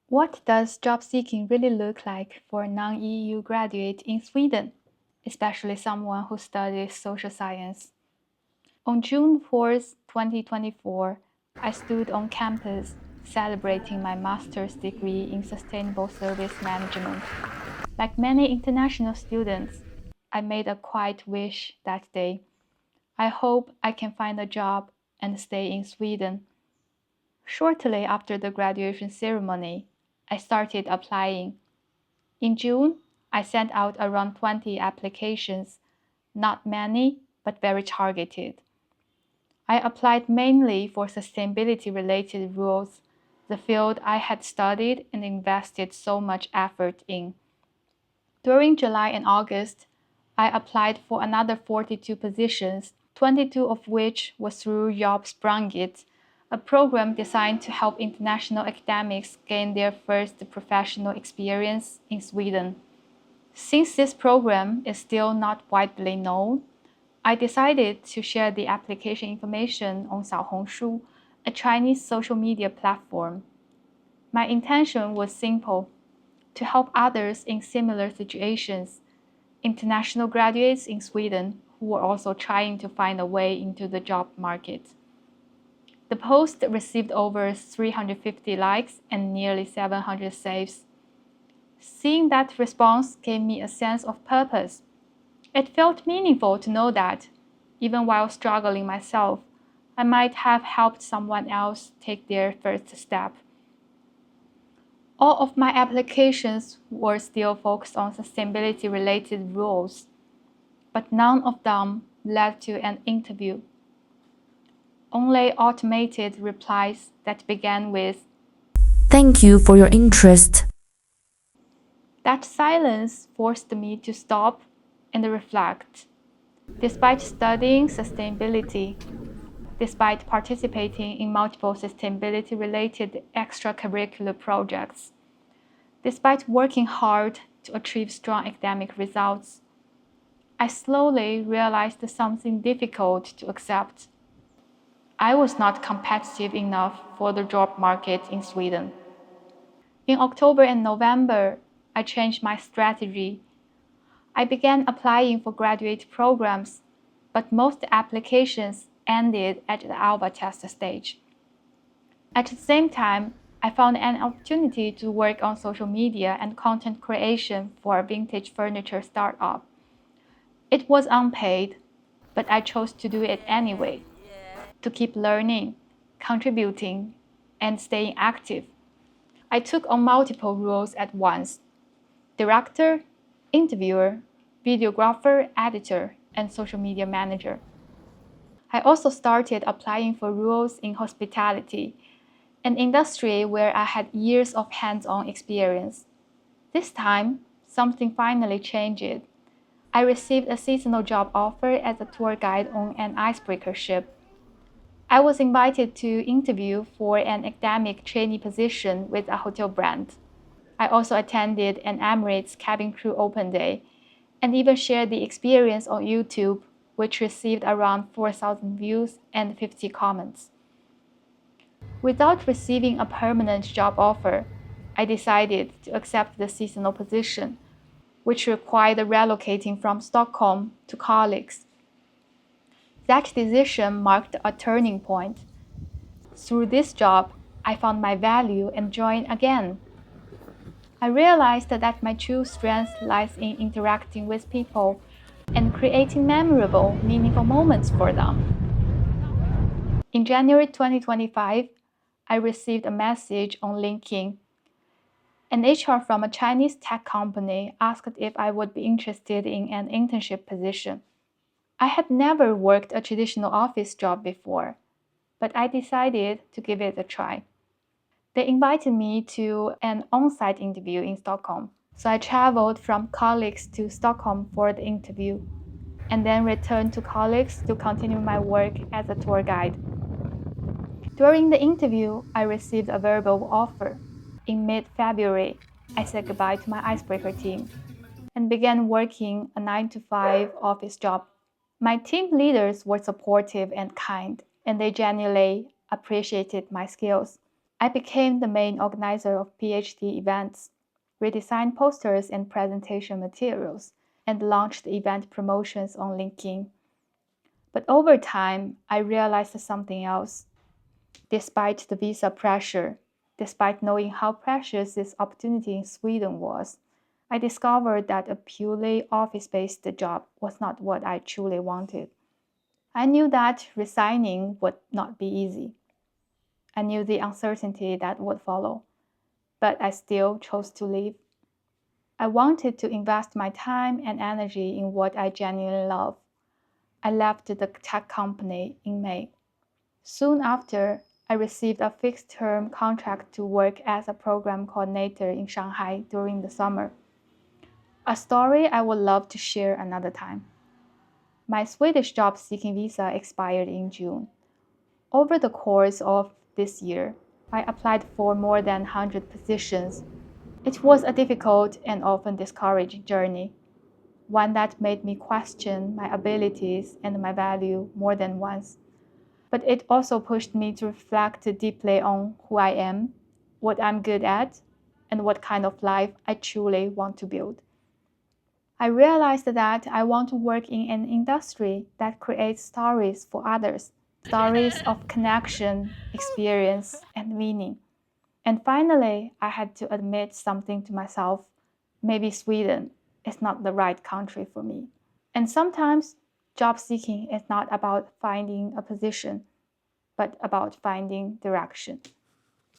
What does job seeking really look like for a non-EU graduate in Sweden, especially someone who studies social science? On June 4th, 2024, I stood on campus celebrating my master's degree in sustainable service management. Like many international students, I made a quiet wish that day. I hope I can find a job and stay in Sweden. Shortly after the graduation ceremony, I started applying. In June, I sent out around 20 applications, not many, but very targeted. I applied mainly for sustainability related roles, the field I had studied and invested so much effort in. During July and August, I applied for another 42 positions, 22 of which was through Jobbsprånget, a program designed to help international academics gain their first professional experience in Sweden. Since this program is still not widely known, I decided to share the application information on Xiaohongshu, a Chinese social media platform. My intention was simple: to help others in similar situations, international graduates in Sweden who were also trying to find a way into the job market. The post received over 350 likes and nearly 700 saves. Seeing that response gave me a sense of purpose. It felt meaningful to know that, even while struggling myself, I might have helped someone else take their first step. All of my applications were still focused on sustainability-related roles, but none of them led to an interview. Only automated replies that began with, "Thank you for your interest." That silence forced me to stop and reflect. Despite studying sustainability, despite participating in multiple sustainability-related extracurricular projects, despite working hard to achieve strong academic results, I slowly realized something difficult to accept. I was not competitive enough for the job market in Sweden. In October and November, I changed my strategy. I began applying for graduate programs, but most applications ended at the alpha test stage. At the same time, I found an opportunity to work on social media and content creation for a vintage furniture startup. It was unpaid, but I chose to do it anyway, to keep learning, contributing, and staying active. I took on multiple roles at once: director, interviewer, videographer, editor, and social media manager. I also started applying for roles in hospitality, an industry where I had years of hands-on experience. This time, something finally changed. I received a seasonal job offer as a tour guide on an icebreaker ship. I was invited to interview for an academic trainee position with a hotel brand. I also attended an Emirates cabin crew open day and even shared the experience on YouTube, which received around 4,000 views and 50 comments. Without receiving a permanent job offer, I decided to accept the seasonal position, which required relocating from Stockholm to Kalix. That decision marked a turning point. Through this job, I found my value and joy again. I realized that my true strength lies in interacting with people and creating memorable, meaningful moments for them. In January 2025, I received a message on LinkedIn. An HR from a Chinese tech company asked if I would be interested in an internship position. I had never worked a traditional office job before, but I decided to give it a try. They invited me to an on-site interview in Stockholm, so I traveled from Kalix to Stockholm for the interview, and then returned to Kalix to continue my work as a tour guide. During the interview, I received a verbal offer. In mid-February, I said goodbye to my icebreaker team and began working a 9-to-5 office job. My team leaders were supportive and kind, and they genuinely appreciated my skills. I became the main organizer of PhD events, redesigned posters and presentation materials, and launched event promotions on LinkedIn. But over time, I realized something else. Despite the visa pressure, despite knowing how precious this opportunity in Sweden was, I discovered that a purely office-based job was not what I truly wanted. I knew that resigning would not be easy. I knew the uncertainty that would follow, but I still chose to leave. I wanted to invest my time and energy in what I genuinely love. I left the tech company in May. Soon after, I received a fixed-term contract to work as a program coordinator in Shanghai during the summer. A story I would love to share another time. My Swedish job-seeking visa expired in June. Over the course of this year, I applied for more than 100 positions. It was a difficult and often discouraging journey, one that made me question my abilities and my value more than once. But it also pushed me to reflect deeply on who I am, what I'm good at, and what kind of life I truly want to build. I realized that I want to work in an industry that creates stories for others, stories of connection, experience, and meaning. And finally, I had to admit something to myself. Maybe Sweden is not the right country for me. And sometimes job seeking is not about finding a position, but about finding direction.